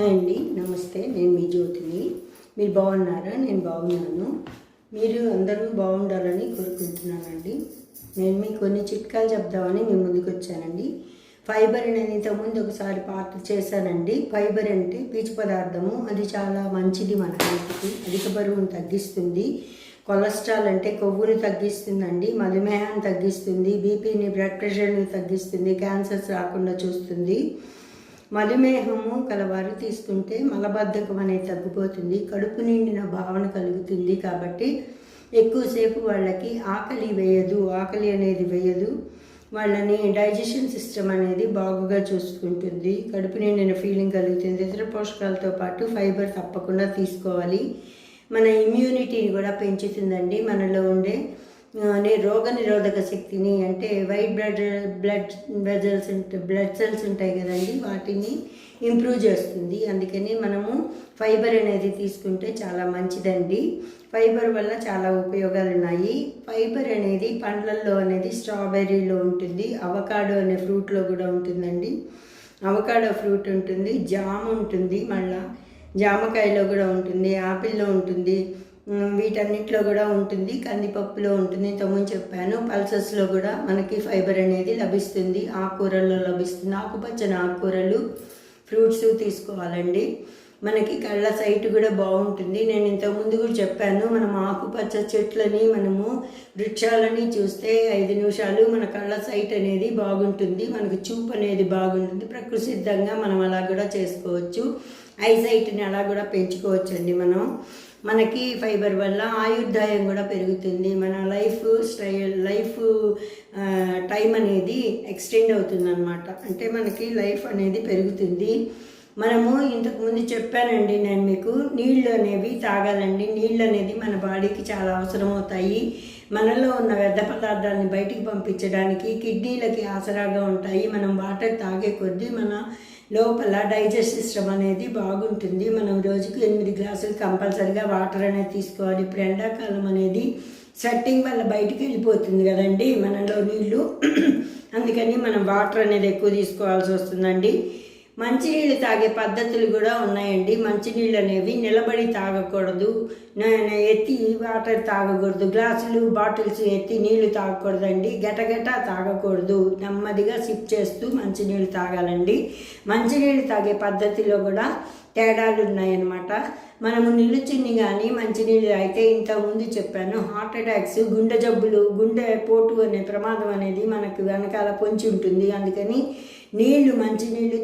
అండి నమస్తే, నేను మీ జ్యోతిని. మీరు బాగున్నారా? నేను బాగున్నాను. మీరు అందరూ బాగుండాలని కోరుకుంటున్నానండి. నేను మీకు కొన్ని చిట్కాలు చెప్దామని మీ ముందుకు వచ్చానండి. ఫైబర్ అనేది ఇంతకుముందు ఒకసారి పార్ట్ చేశానండి. ఫైబర్ అంటే పీచు పదార్థము, అది చాలా మంచిది మన హెల్త్కి. అధిక బరువును తగ్గిస్తుంది. కొలెస్ట్రాల్ అంటే కొవ్వును తగ్గిస్తుందండి. మధుమేహాన్ని తగ్గిస్తుంది. బీపీని, బ్లడ్ ప్రెషర్ని తగ్గిస్తుంది. క్యాన్సర్స్ రాకుండా చూస్తుంది. మధుమేహము కలవారు తీసుకుంటే మలబద్ధకం అనేది తగ్గిపోతుంది. కడుపు నిండిన భావన కలుగుతుంది. కాబట్టి ఎక్కువసేపు వాళ్ళకి ఆకలి అనేది వేయదు. వాళ్ళని డైజెషన్ సిస్టమ్ అనేది బాగుగా చూసుకుంటుంది. కడుపు నిండిన ఫీలింగ్ కలుగుతుంది. ఇతర పోషకాలతో పాటు ఫైబర్ తప్పకుండా తీసుకోవాలి. మన ఇమ్యూనిటీని కూడా పెంచుతుందండి. మనలో ఉండే రోగ నిరోధక శక్తిని, అంటే వైట్ బ్లడ్ సెల్స్ ఉంటాయి కదండి, వాటిని ఇంప్రూవ్ చేస్తుంది. అందుకని మనము ఫైబర్ అనేది తీసుకుంటే చాలా మంచిదండి. ఫైబర్ వల్ల చాలా ఉపయోగాలు ఉన్నాయి. ఫైబర్ అనేది పండ్లల్లో అనేది స్ట్రాబెర్రీలో ఉంటుంది, అవకాడో అనే ఫ్రూట్లో కూడా ఉంటుందండి. అవకాడో ఫ్రూట్ ఉంటుంది, జామ్ ఉంటుంది, మళ్ళీ జామకాయలో కూడా ఉంటుంది, యాపిల్లో ఉంటుంది, వీటన్నిటిలో కూడా ఉంటుంది, కందిపప్పులో ఉంటుంది. ఇంతకుముందు చెప్పాను. పల్సెస్లో కూడా మనకి ఫైబర్ అనేది లభిస్తుంది. ఆకుకూరల్లో లభిస్తుంది. ఆకుపచ్చని ఆకుకూరలు, ఫ్రూట్స్ తీసుకోవాలండి. మనకి కళ్ళ సైట్ కూడా బాగుంటుంది. నేను ఇంతకుముందు కూడా చెప్పాను, మనం ఆకుపచ్చ చెట్లని, మనము వృక్షాలని చూస్తే 5 నిమిషాలు మన కళ్ళ సైట్ అనేది బాగుంటుంది. మనకు చూపు అనేది బాగుంటుంది. ప్రకృతి సిద్ధంగా మనం అలా కూడా చేసుకోవచ్చు. ఐసైట్ని అలా కూడా పెంచుకోవచ్చండి. మనకి ఫైబర్ వల్ల ఆయుర్దాయం కూడా పెరుగుతుంది. మన లైఫ్ టైం అనేది ఎక్స్టెండ్ అవుతుంది అన్నమాట. అంటే మనకి లైఫ్ అనేది పెరుగుతుంది. మనము ఇంతకుముందు చెప్పానండి నేను మీకు, నీళ్ళు అనేవి తాగాలండి. నీళ్ళు అనేది మన బాడీకి చాలా అవసరం అవుతాయి. మనలో ఉన్న వ్యర్థ పదార్థాలని బయటికి పంపించడానికి, కిడ్నీలకి ఆసరాగా ఉంటాయి. మనం వాటర్ తాగే కొద్దీ మన లోపల డైజెస్ట్ సిస్టమ్ అనేది బాగుంటుంది. మనం రోజుకు 8 గ్లాసులు కంపల్సరిగా వాటర్ అనేది తీసుకోవాలి. ఇప్పుడు ఎండాకాలం అనేది స్వెట్టింగ్ వల్ల బయటికి వెళ్ళిపోతుంది కదండి మనలో నీళ్ళు. అందుకని మనం వాటర్ అనేది ఎక్కువ తీసుకోవాల్సి వస్తుందండి. మంచినీళ్ళు తాగే పద్ధతులు కూడా ఉన్నాయండి. మంచినీళ్ళు అనేవి నిలబడి తాగకూడదు, ఎత్తి వాటర్ తాగకూడదు. గ్లాసులు, బాటిల్స్ ఎత్తి నీళ్లు తాగకూడదండి. గటగట తాగకూడదు. నెమ్మదిగా సిప్ చేస్తూ మంచినీళ్ళు తాగాలండి. మంచినీళ్ళు తాగే పద్ధతిలో కూడా తేడాలు ఉన్నాయన్నమాట. మనము నిలుచుని కానీ మంచినీళ్ళు అయితే ఇంతకుముందు చెప్పాను, హార్ట్ అటాక్స్, గుండె జబ్బులు, గుండె పోటు అనే ప్రమాదం అనేది మనకు వెనకాల పొంచి ఉంటుంది. అందుకని మంచినీళ్ళు